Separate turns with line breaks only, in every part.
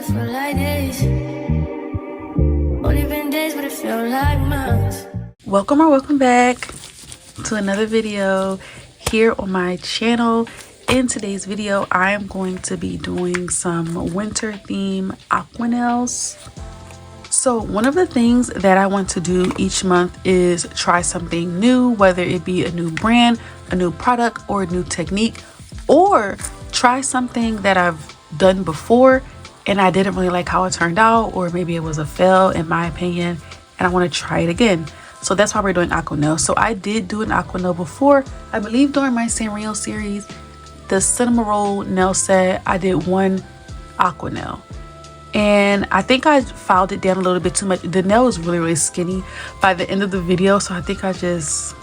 feel like this. Only been days, but it feel like months.
Welcome or welcome back to another video here on my channel. In today's video, I am going to be doing some winter theme aqua nails. So one of the things that I want to do each month is try something new, whether it be a new brand, a new product, or a new technique, or try something that I've done before and I didn't really like how it turned out, or maybe it was a fail in my opinion and I want to try it again. So that's why we're doing aqua nails. So I did do an aqua nail before, I believe during my Sanrio series, the cinema roll nail set. I did one aqua nail and I think I filed it down a little bit too much. The nail was really skinny by the end of the video, so I think I just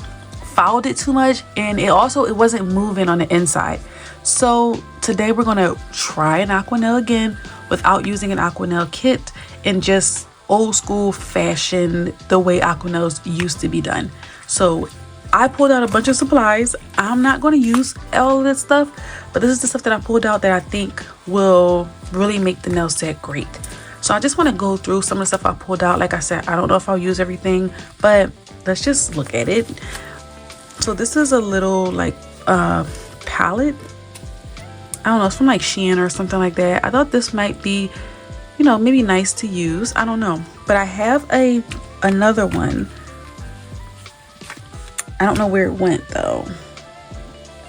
filed it too much, and it wasn't moving on the inside. So today we're gonna try an aqua nail again without using an aqua nail kit and just old school fashion, the way aqua nails used to be done. So I pulled out a bunch of supplies. I'm not going to use all of this stuff, but this is the stuff that I pulled out that I think will really make the nail set great. So I just want to go through some of the stuff I pulled out. Like I said, I don't know if I'll use everything, but let's just look at it. So this is a little like palette. I don't know, it's from like Shein or something like that. I thought this might be, you know, maybe nice to use. I don't know, but I have another one. I don't know where it went though.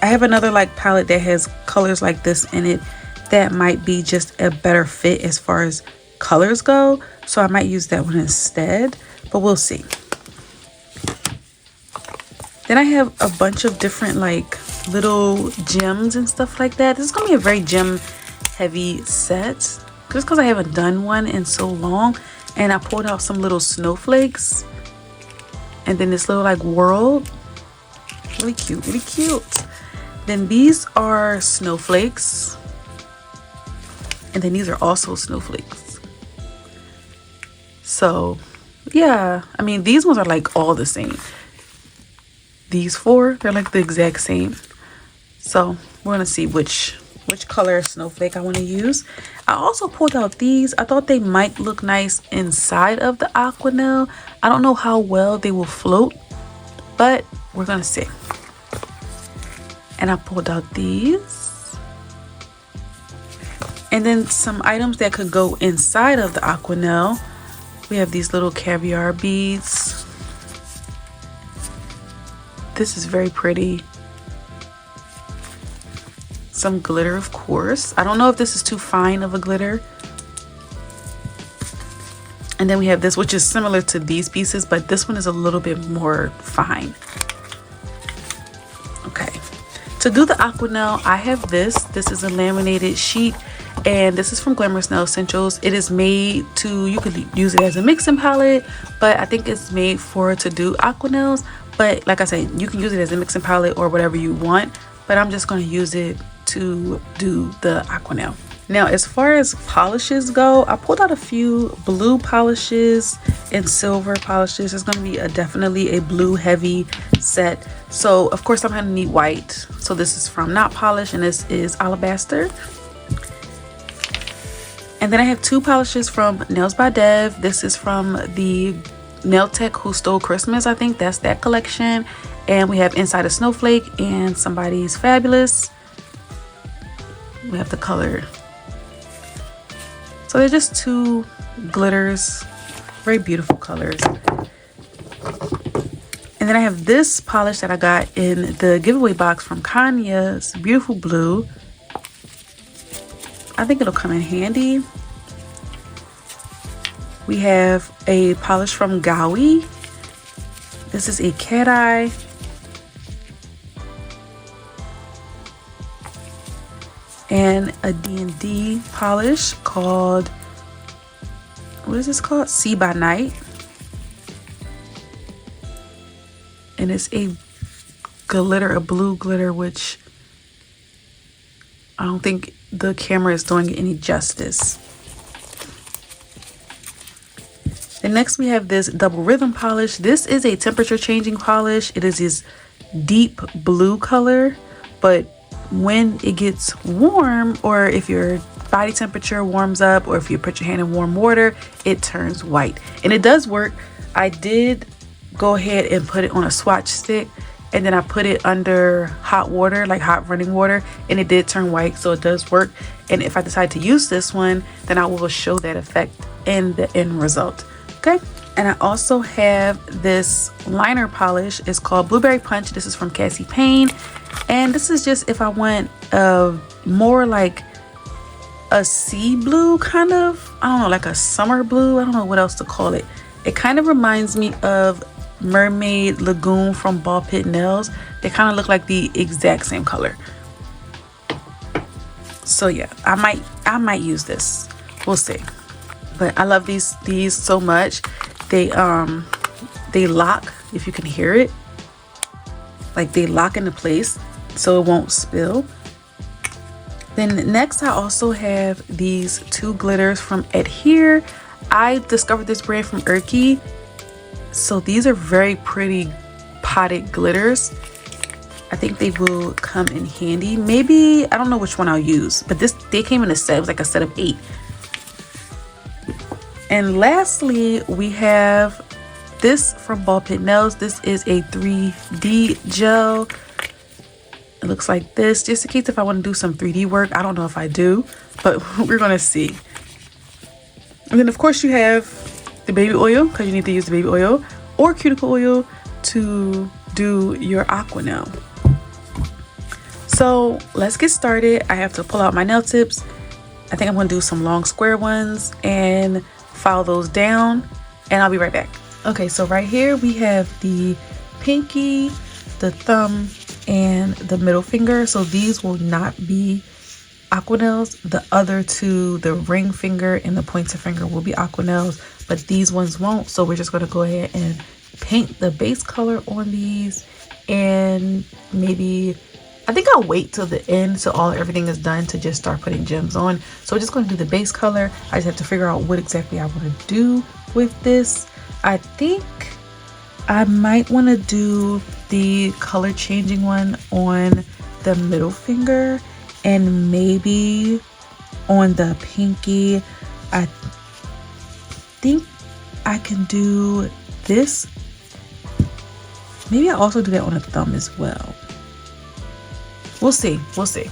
I have another like palette that has colors like this in it that might be just a better fit as far as colors go. So I might use that one instead, but we'll see. Then I have a bunch of different like little gems and stuff like that. This is gonna be a very gem heavy set just because I haven't done one in so long. And I pulled out some little snowflakes and then this little like world, really cute. Then these are snowflakes, and then these are also snowflakes. So yeah, I mean these ones are like all the same. These four, they're like the exact same. So we're gonna see which color snowflake I want to use. I also pulled out these. I thought they might look nice inside of the aqua nail. I don't know how well they will float, but we're gonna see. And I pulled out these, and then some items that could go inside of the aqua nail. We have these little caviar beads. This is very pretty. Some glitter, of course. I don't know if this is too fine of a glitter. And then we have this, which is similar to these pieces, but this one is a little bit more fine. Okay, to do the aqua nail, I have this. This is a laminated sheet, and this is from Glamorous Nail Essentials. It is made to, you could use it as a mixing palette, but I think it's made to do aqua nails. But like I said, you can use it as a mixing palette or whatever you want, but I'm just going to use it to do the aqua nail. Now, as far as polishes go, I pulled out a few blue polishes and silver polishes. It's going to be definitely a blue heavy set. So of course I'm going to need white. So this is from Not Polish and this is Alabaster. And then I have two polishes from Nails by Dev. This is from the Nail Tech Who Stole Christmas. I think that's that collection. And we have Inside a Snowflake and Somebody's Fabulous. We have the color. So they're just two glitters, very beautiful colors. And then I have this polish that I got in the giveaway box from Kanya's beautiful blue. I think it'll come in handy. We have a polish from Gaui. This is a cat eye. And a D&D polish called, what is this called? Sea by Night. And it's a glitter, a blue glitter, which I don't think the camera is doing it any justice. And next we have this double rhythm polish. This is a temperature changing polish. It is this deep blue color, but when it gets warm, or if you're body temperature warms up, or if you put your hand in warm water, it turns white. And it does work. I did go ahead and put it on a swatch stick, and then I put it under hot water, like hot running water, and it did turn white, so it does work. And if I decide to use this one, then I will show that effect in the end result. Okay. And I also have this liner polish. It's called Blueberry Punch. This is from Cassie Payne. And this is just if I want more like a sea blue kind of, I don't know, like a summer blue. I don't know what else to call it. It kind of reminds me of Mermaid Lagoon from Ball Pit Nails. They kind of look like the exact same color. So yeah, I might use this. We'll see. But I love these so much. They lock, if you can hear it. Like they lock into place so it won't spill. Then next I also have these two glitters from Adhere. I discovered this brand from Urki. So these are very pretty potted glitters. I think they will come in handy. Maybe, I don't know which one I'll use, but they came in a set. It was like a set of 8. And lastly, we have this from Ball Pit Nails. This is a 3D gel. It looks like this, just in case if I want to do some 3D work. I don't know if I do, but we're gonna see. And then of course you have the baby oil, because you need to use the baby oil, or cuticle oil to do your aqua nail. So let's get started. I have to pull out my nail tips. I think I'm gonna do some long square ones and file those down, and I'll be right back. Okay, so right here we have the pinky, the thumb, and the middle finger. So these will not be aqua nails. The other two, the ring finger and the pointer finger, will be aqua nails, but these ones won't. So we're just going to go ahead and paint the base color on these, and maybe I think I'll wait till the end so everything is done to just start putting gems on. So we're just going to do the base color. I just have to figure out what exactly I want to do with this. I think I might want to do the color changing one on the middle finger, and maybe on the pinky. I think I can do this. Maybe I'll also do that on the thumb as well. We'll see. We'll see.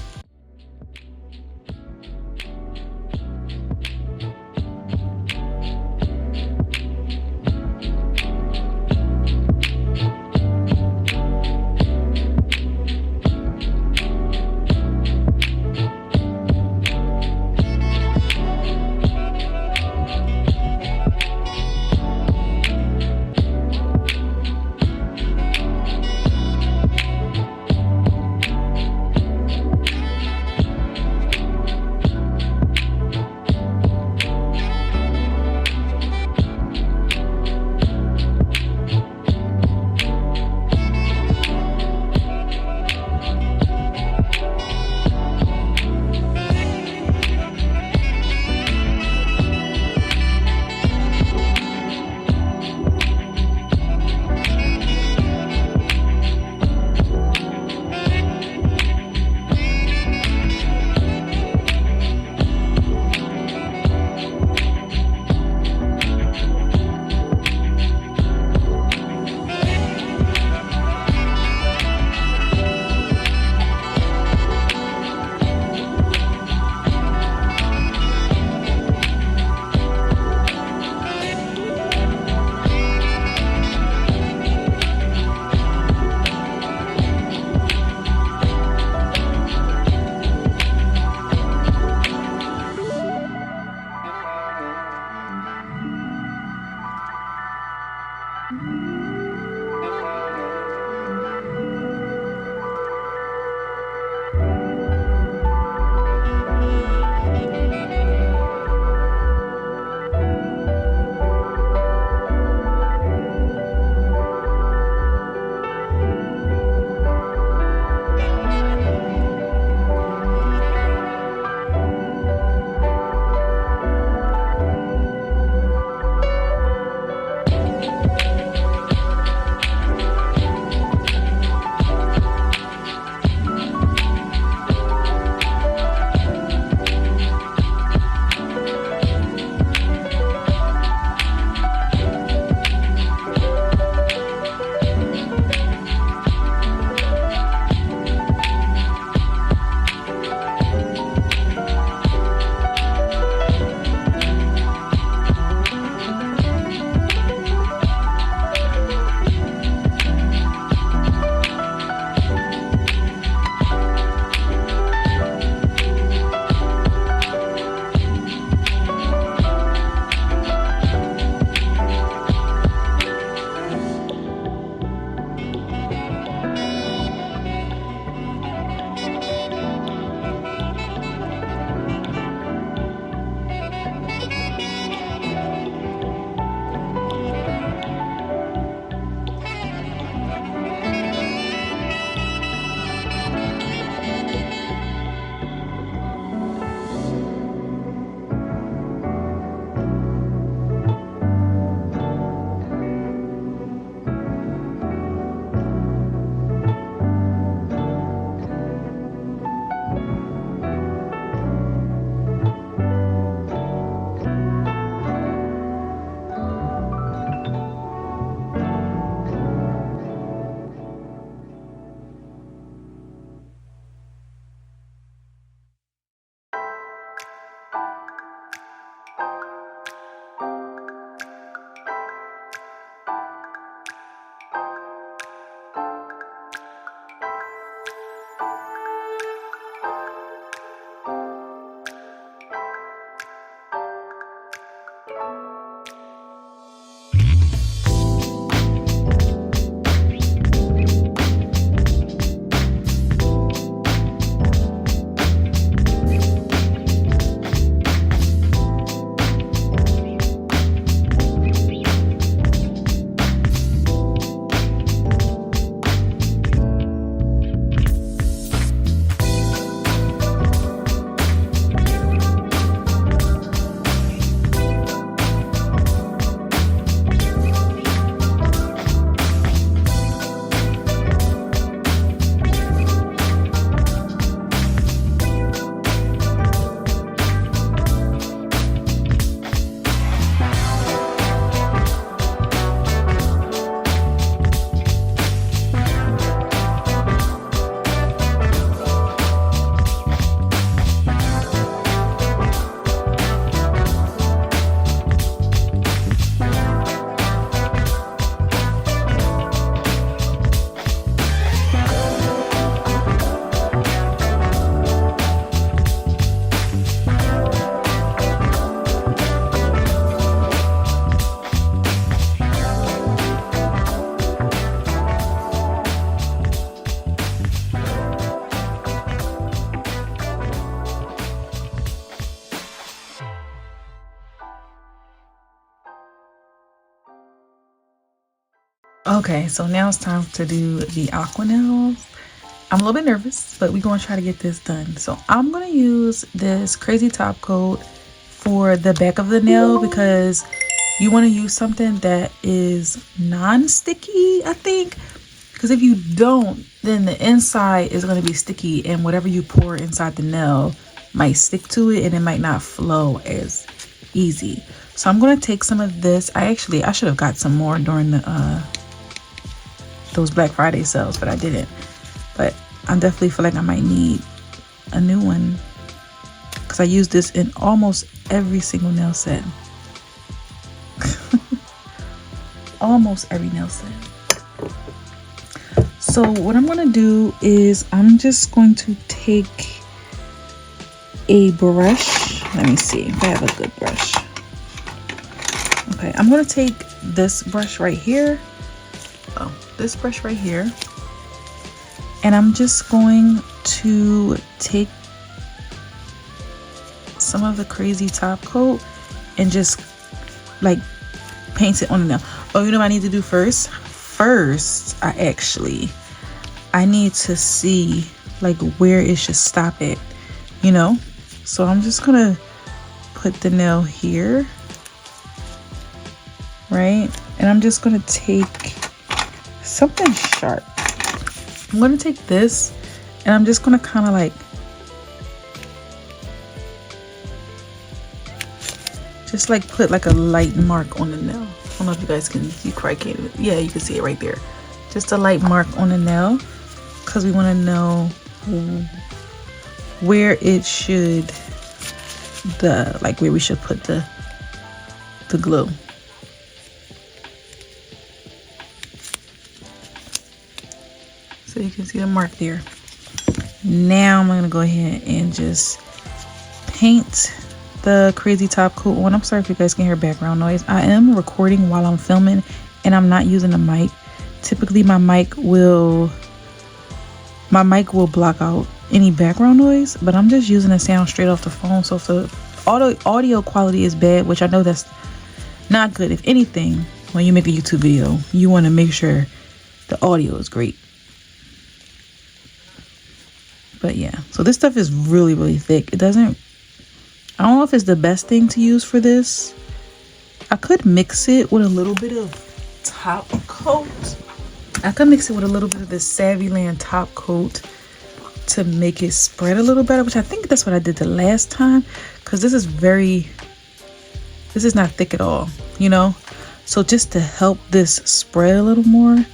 Okay, so now it's time to do the aqua nails. I'm a little bit nervous, but we're gonna try to get this done. So I'm gonna use this crazy top coat for the back of the nail because you want to use something that is non-sticky, I think, because if you don't, then the inside is going to be sticky, and whatever you pour inside the nail might stick to it and it might not flow as easy. So I'm going to take some of this. I should have got some more during the those Black Friday sales, but I didn't. But I definitely feel like I might need a new one because I use this in almost every single nail set. Almost every nail set. So what I'm going to do is I'm just going to take a brush. Let me see if I have a good brush. Okay, I'm going to take this brush right here. Oh, this brush right here. And I'm just going to take some of the crazy top coat and just like paint it on the nail. Oh, you know what I need to do first? First, I need to see like where it should stop at, you know? So I'm just gonna put the nail here, right? And I'm just gonna take something sharp. I'm gonna take this and I'm just gonna kind of like put like a light mark on the nail. I don't know if you guys can, you probably can't, yeah, you can see it right there. Just a light mark on the nail because we want to know where it should, where we should put the glue. So you can see the mark there. Now I'm going to go ahead and just paint the crazy top coat on. I'm sorry if you guys can hear background noise. I am recording while I'm filming and I'm not using a mic. Typically my mic will block out any background noise, but I'm just using the sound straight off the phone. So if the audio quality is bad, which I know that's not good, if anything, when you make a YouTube video, you want to make sure the audio is great. But yeah, so this stuff is really, really thick. I don't know if it's the best thing to use for this. I could mix it with a little bit of top coat. I could mix it with a little bit of the Savvyland top coat to make it spread a little better, which I think that's what I did the last time, because this is not thick at all, you know? So just to help this spread a little more,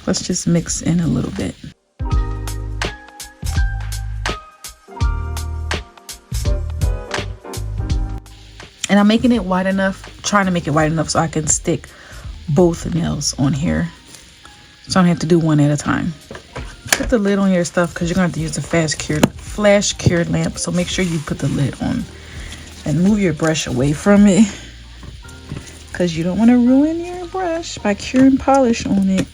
let's just mix in a little bit. And I'm making it wide enough, trying to make it wide enough so I can stick both nails on here. So I don't have to do one at a time. Put the lid on your stuff because you're going to have to use the flash cured lamp. So make sure you put the lid on and move your brush away from it, because you don't want to ruin your brush by curing polish on it.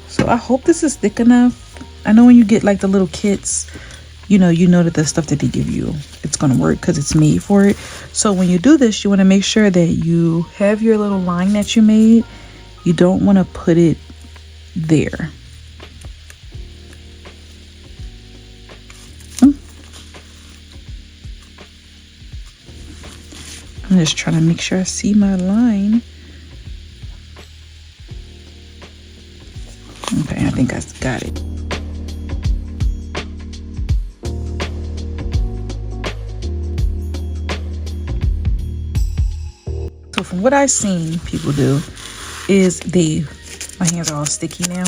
So I hope this is thick enough. I know when you get like the little kits, you know that the stuff that they give you, it's going to work because it's made for it. So when you do this, you want to make sure that you have your little line that you made. You don't want to put it there. I'm just trying to make sure I see my line. Okay, I think I got it. So from what I've seen people do is my hands are all sticky now,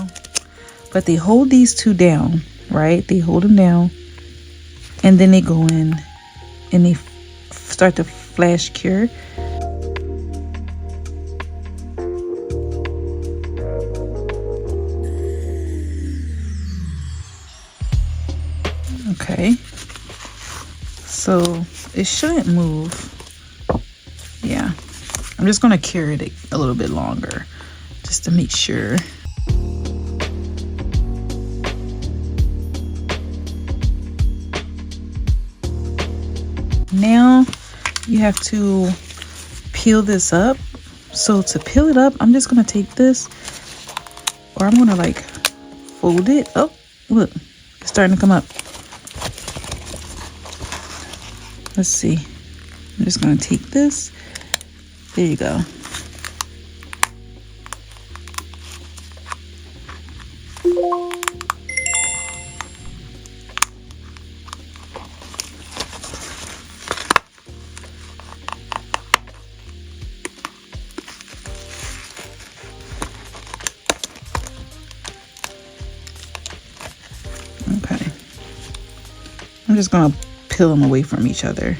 but they hold these two down, right? They hold them down and then they go in and they start to flash cure. Okay, so it shouldn't move. Yeah, I'm just gonna cure it a little bit longer just to make sure. Now you have to peel this up So to peel it up, I'm just gonna take this, or I'm gonna like fold it. Oh, look, it's starting to come up. Let's see. I'm just gonna take this. There you go. Okay. I'm just gonna peel them away from each other.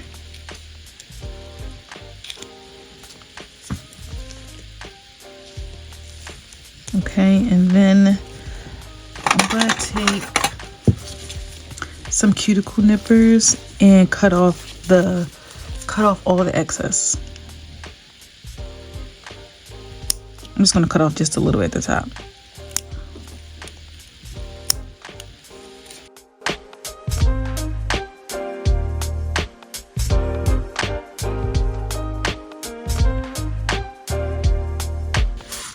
Okay, and then I'm gonna take some cuticle nippers and cut off all the excess. I'm just gonna cut off just a little at the top.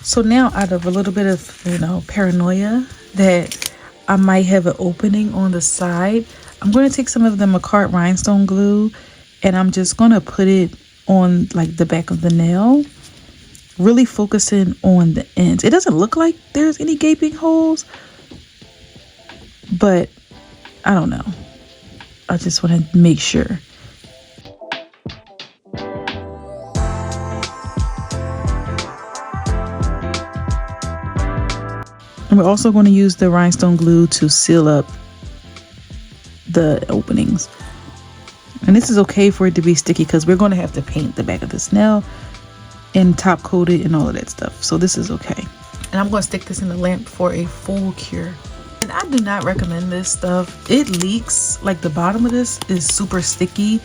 So now, out of a little bit of, paranoia that I might have an opening on the side, I'm going to take some of the Macart rhinestone glue and I'm just going to put it on like the back of the nail, really focusing on the ends. It doesn't look like there's any gaping holes, but I don't know. I just want to make sure. And we're also going to use the rhinestone glue to seal up the openings. And this is okay for it to be sticky because we're going to have to paint the back of this nail and top coat it and all of that stuff. So this is okay. And I'm going to stick this in the lamp for a full cure. And I do not recommend this stuff. It leaks. Like the bottom of this is super sticky.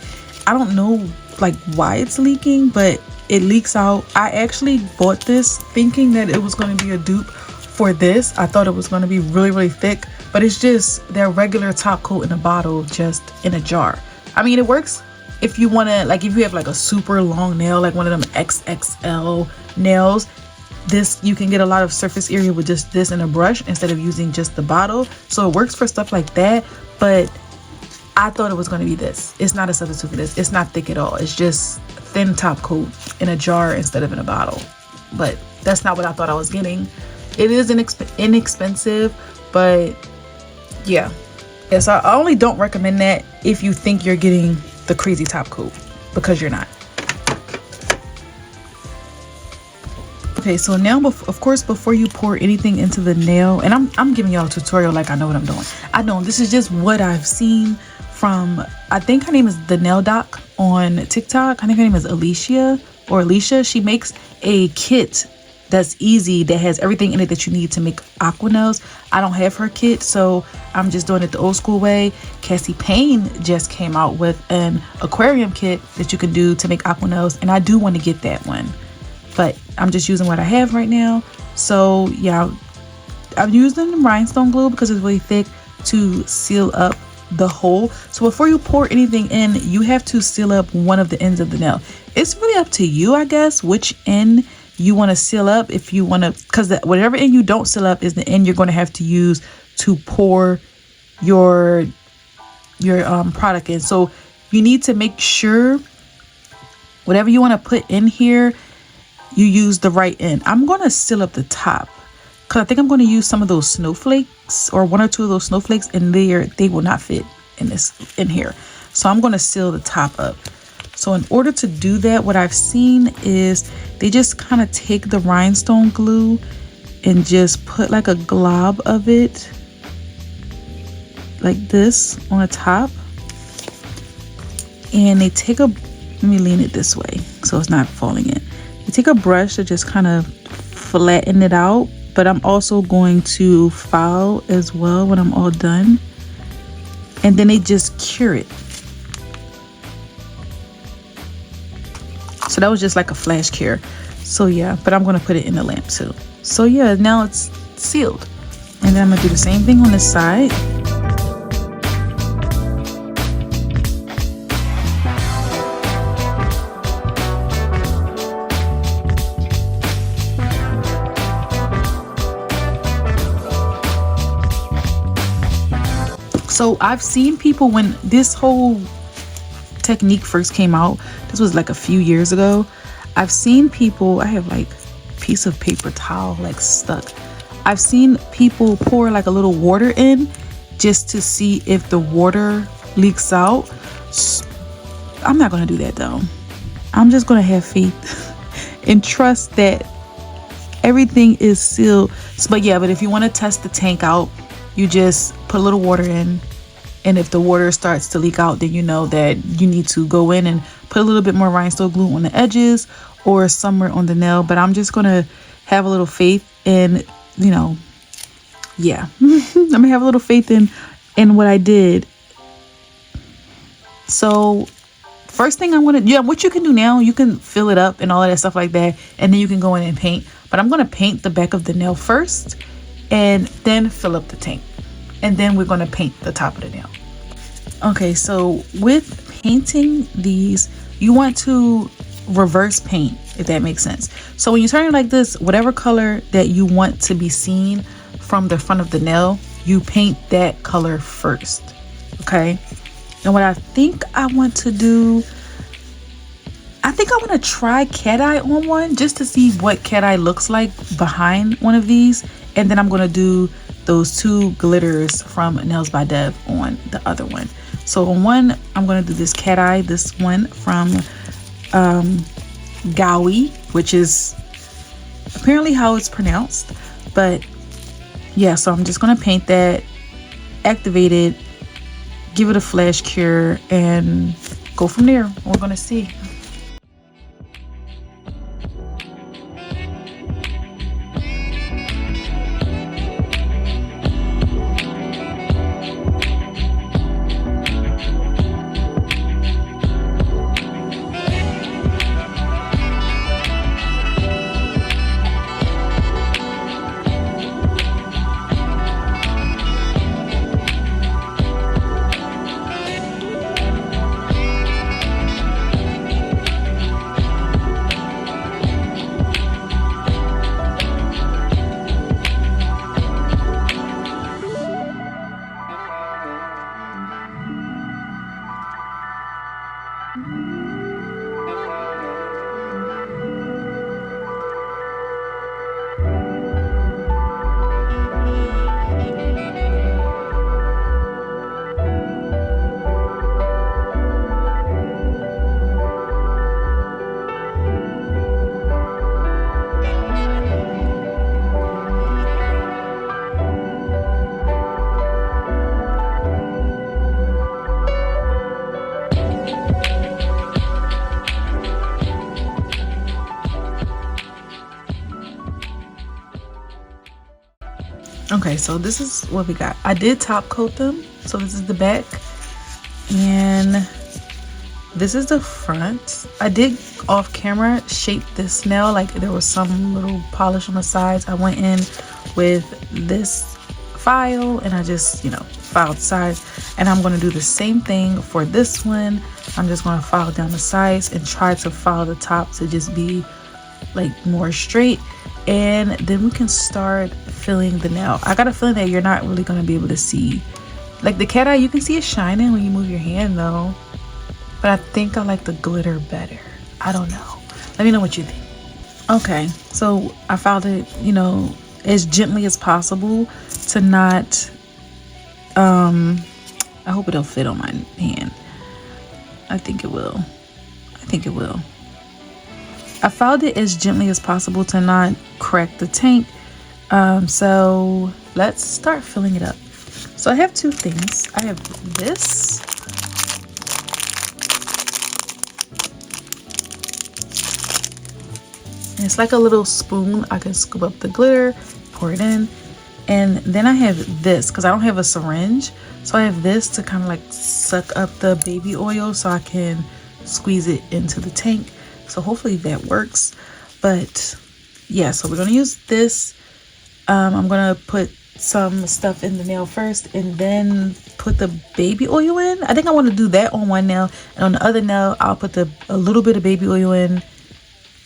I don't know like why it's leaking, but it leaks out. I actually bought this thinking that it was going to be a dupe for this. I thought it was going to be really, really thick, but it's just their regular top coat in a bottle, just in a jar. I mean, it works if you want to, like if you have like a super long nail, like one of them XXL nails. This, you can get a lot of surface area with just this and a brush instead of using just the bottle. So it works for stuff like that, but I thought it was going to be this. It's not a substitute for this. It's not thick at all. It's just thin top coat in a jar instead of in a bottle. But that's not what I thought I was getting. It is inexpensive, but yeah. Yes, I only don't recommend that if you think you're getting the crazy top coat, because you're not. Okay, so now, of course, before you pour anything into the nail, and I'm giving y'all a tutorial like I know what I'm doing. I know this is just what I've seen from, I think her name is the Nail Doc on TikTok. I think her name is Alicia. She makes a kit that's easy, that has everything in it that you need to make aqua nails. I don't have her kit, so I'm just doing it the old school way. Cassie Payne just came out with an aquarium kit that you can do to make aqua nails, and I do want to get that one, but I'm just using what I have right now. So yeah, I'm using rhinestone glue because it's really thick to seal up the hole. So before you pour anything in, you have to seal up one of the ends of the nail. It's really up to you, I guess, which end you want to seal up. If you want to, because whatever end you don't seal up is the end you're going to have to use to pour your product in. So you need to make sure whatever you want to put in here, you use the right end. I'm going to seal up the top because I think I'm going to use some of those snowflakes, or one or two of those snowflakes, and they will not fit in here. So I'm going to seal the top up. So in order to do that, what I've seen is they just kind of take the rhinestone glue and just put like a glob of it like this on the top. And they take let me lean it this way so it's not falling in. They take a brush to just kind of flatten it out, but I'm also going to file as well when I'm all done. And then they just cure it. So that was just like a flash cure. So yeah, but I'm going to put it in the lamp too. So yeah, now it's sealed. And then I'm going to do the same thing on this side. So I've seen people, when this whole technique first came out, this was like a few years ago, I've seen people, I have like a piece of paper towel like stuck. I've seen people pour like a little water in just to see if the water leaks out. I'm not gonna do that though. I'm just gonna have faith and trust that everything is sealed. But if you want to test the tank out, you just put a little water in, and if the water starts to leak out, then you know that you need to go in and put a little bit more rhinestone glue on the edges or somewhere on the nail. But I'm just gonna have a little faith in, I'm gonna have a little faith in what I did. So first thing I want to, what you can do now, you can fill it up and all of that stuff like that, and then you can go in and paint. But I'm going to paint the back of the nail first and then fill up the tank, and then we're going to paint the top of the nail. Okay, so with painting these, you want to reverse paint, if that makes sense. So when you turn it like this, whatever color that you want to be seen from the front of the nail, you paint that color first. Okay. And what I think I want to do, I think I want to try cat eye on one just to see what cat eye looks like behind one of these. And then I'm going to do those two glitters from Nails by Dev on the other one. So on one, I'm going to do this cat eye, this one from Gaui, which is apparently how it's pronounced. But yeah, so I'm just going to paint that, activate it, give it a flash cure, and go from there. We're gonna see. Okay, so this is what we got. I did top coat them. So this is the back and this is the front. I did off camera shape this nail, like there was some little polish on the sides. I went in with this file and I just, filed the sides, and I'm going to do the same thing for this one. I'm just going to file down the sides and try to file the top to just be like more straight, and then we can start filling the nail. I got a feeling that you're not really going to be able to see, like the cat eye, you can see it shining when you move your hand though, but I think I like the glitter better. I don't know, let me know what you think. Okay, so I filed it, as gently as possible to not I hope it'll fit on my hand. I think it will. I filed it as gently as possible to not crack the tank. So let's start filling it up. So I have two things. I have this. And it's like a little spoon. I can scoop up the glitter, pour it in. And then I have this because I don't have a syringe. So I have this to kind of like suck up the baby oil so I can squeeze it into the tank. So hopefully that works. But yeah, so we're going to use this. I'm going to put some stuff in the nail first and then put the baby oil in. I think I want to do that on one nail. And on the other nail, I'll put a little bit of baby oil in,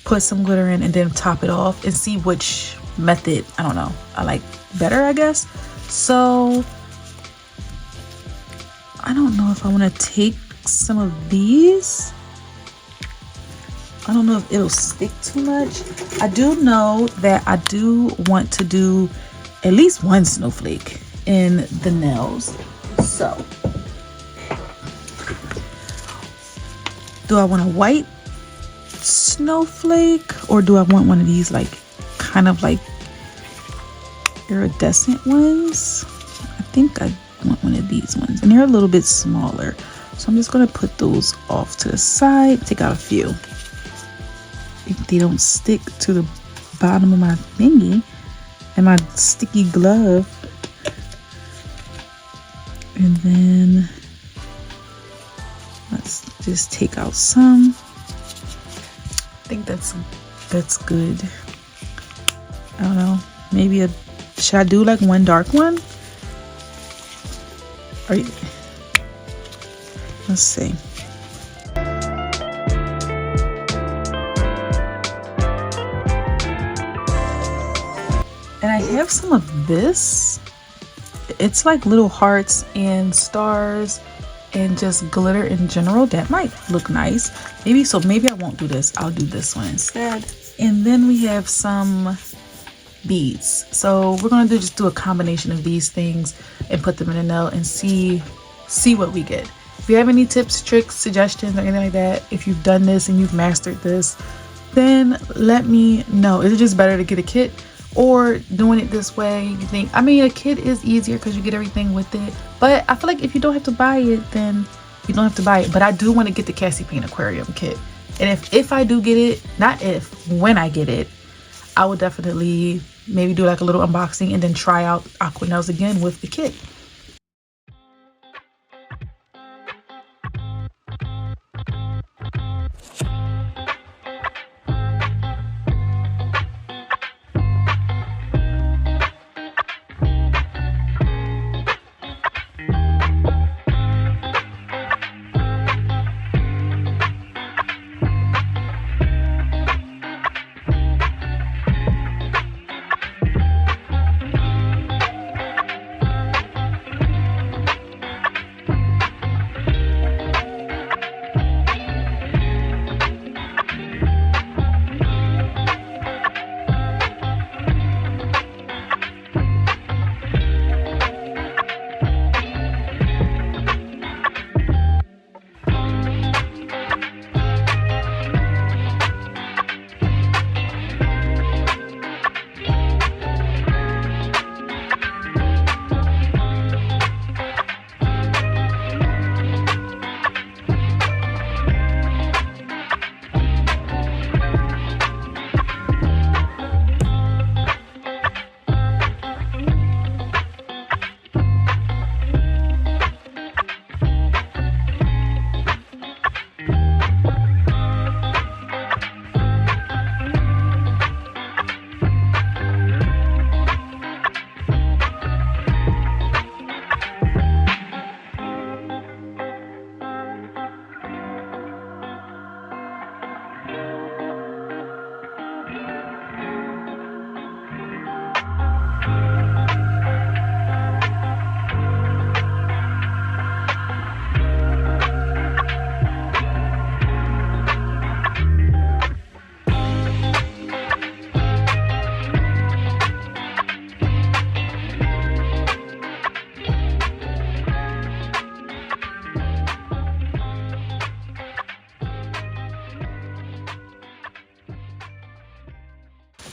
put some glitter in, and then top it off and see which method, I don't know, I like better, I guess. So I don't know if I want to take some of these. I don't know if it'll stick too much. I do know that I do want to do at least one snowflake in the nails. So, do I want a white snowflake or do I want one of these like kind of like iridescent ones? I think I want one of these ones, and they're a little bit smaller. So I'm just gonna put those off to the side, take out a few. If they don't stick to the bottom of my thingy and my sticky glove. And then let's just take out some. I think that's good. I don't know, maybe should I do like one dark one? Let's see. And I have some of this. It's like little hearts and stars and just glitter in general. That might look nice. Maybe I won't do this. I'll do this one instead. And then we have some beads. So we're gonna just do a combination of these things and put them in a nail and see what we get. If you have any tips, tricks, suggestions, or anything like that, if you've done this and you've mastered this, then let me know. Is it just better to get a kit? Or doing it this way, you think, I mean, a kit is easier because you get everything with it, but I feel like if you don't have to buy it, then you don't have to buy it. But I do want to get the Cassie Payne aquarium kit, and if I do get it, not if, when I get it, I will definitely maybe do like a little unboxing and then try out Aqua nails again with the kit.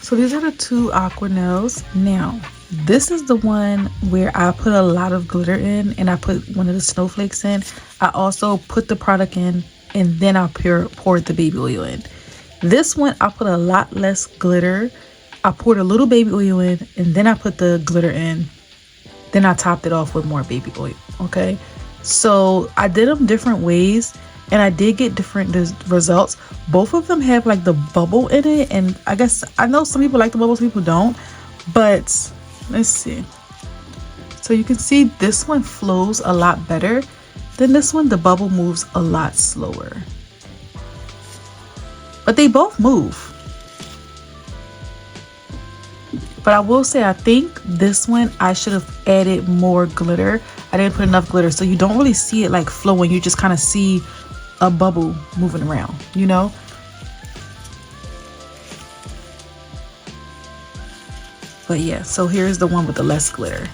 So these are the two Aqua nails. Now, this is the one where I put a lot of glitter in and I put one of the snowflakes in. I also put the product in and then I poured the baby oil in. This one, I put a lot less glitter. I poured a little baby oil in and then I put the glitter in. Then I topped it off with more baby oil, okay? So I did them different ways and I did get different results. Both of them have like the bubble in it, and I guess I know some people like the bubble, some people don't, but let's see. So you can see this one flows a lot better than this one. The bubble moves a lot slower, but they both move. But I will say, I think this one I should have added more glitter. I didn't put enough glitter, so you don't really see it like flowing. You just kind of see a bubble moving around, you know? But yeah, so here's the one with the less glitter.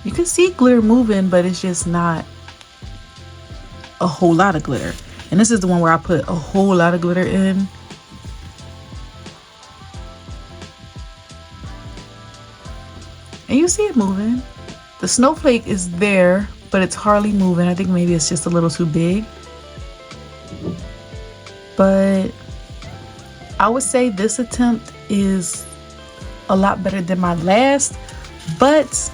You can see glitter moving, but it's just not a whole lot of glitter. And this is the one where I put a whole lot of glitter in. And you see it moving. The snowflake is there, but it's hardly moving. I think maybe it's just a little too big. But I would say this attempt is a lot better than my last, but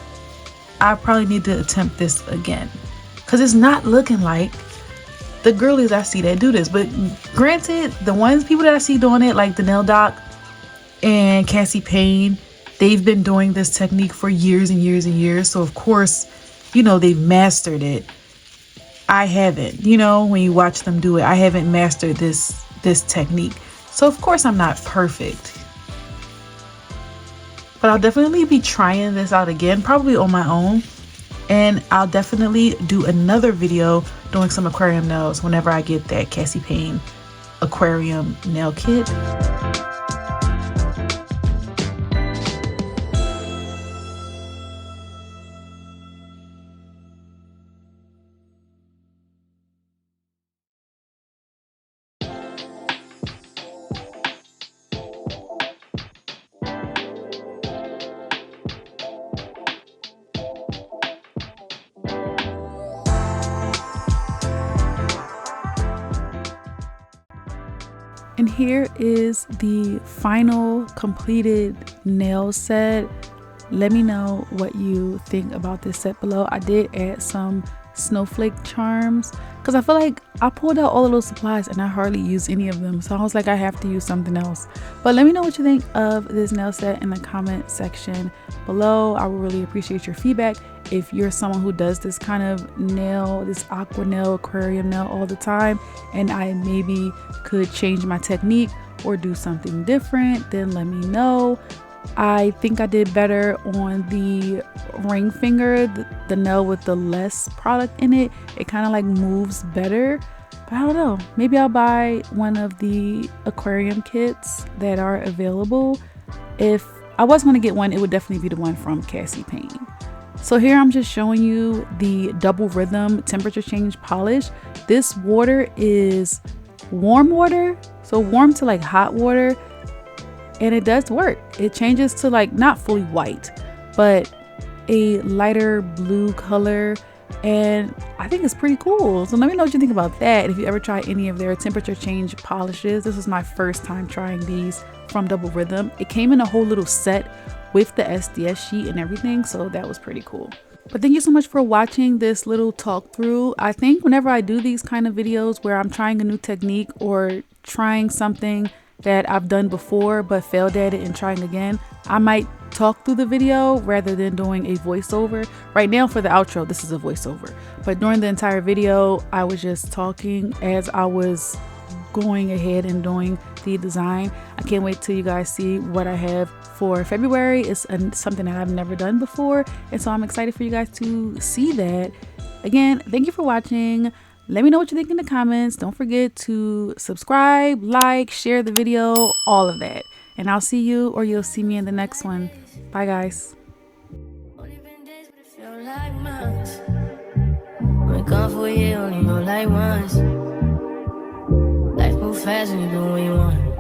I probably need to attempt this again because it's not looking like the girlies I see that do this. But granted, the people that I see doing it, like the Nail Doc and Cassie Payne, they've been doing this technique for years and years and years. So of course, you know, they've mastered it. I haven't, you know, when you watch them do it, I haven't mastered this technique. So of course I'm not perfect. But I'll definitely be trying this out again, probably on my own. And I'll definitely do another video doing some aquarium nails whenever I get that Cassie Payne aquarium nail kit. And here is the final completed nail set. Let me know what you think about this set below. I did add some snowflake charms because I feel like I pulled out all of those supplies and I hardly used any of them. So I was like, I have to use something else. But let me know what you think of this nail set in the comment section below. I would really appreciate your feedback. If you're someone who does this kind of nail, this aqua nail, aquarium nail all the time, and I maybe could change my technique or do something different, then let me know. I think I did better on the ring finger, the nail with the less product in it. It kind of like moves better, but I don't know. Maybe I'll buy one of the aquarium kits that are available. If I was going to get one, it would definitely be the one from Cassie Payne. So here I'm just showing you the double rhythm temperature change polish. This water is warm water, so warm to like hot water, and it does work. It changes to like not fully white, but a lighter blue color, and I think it's pretty cool. So let me know what you think about that. If you ever try any of their temperature change polishes, this was my first time trying these from Double Rhythm. It came in a whole little set with the SDS sheet and everything, so that was pretty cool. But thank you so much for watching this little talk through. I think whenever I do these kind of videos where I'm trying a new technique or trying something that I've done before but failed at it and trying again, I might talk through the video rather than doing a voiceover. Right now for the outro, this is a voiceover, but during the entire video I was just talking as I was going ahead and doing the design. I can't wait till you guys see what I have for February. It's something that I've never done before, and so I'm excited for you guys to see that. Again, thank you for watching. Let me know what you think in the comments. Don't forget to subscribe, like, share the video, all of that. And I'll see you, or you'll see me in the next one. Bye guys.
Only been days, but it feel like months. Been gone for a year, only know like once. Life move fast when you do what you want.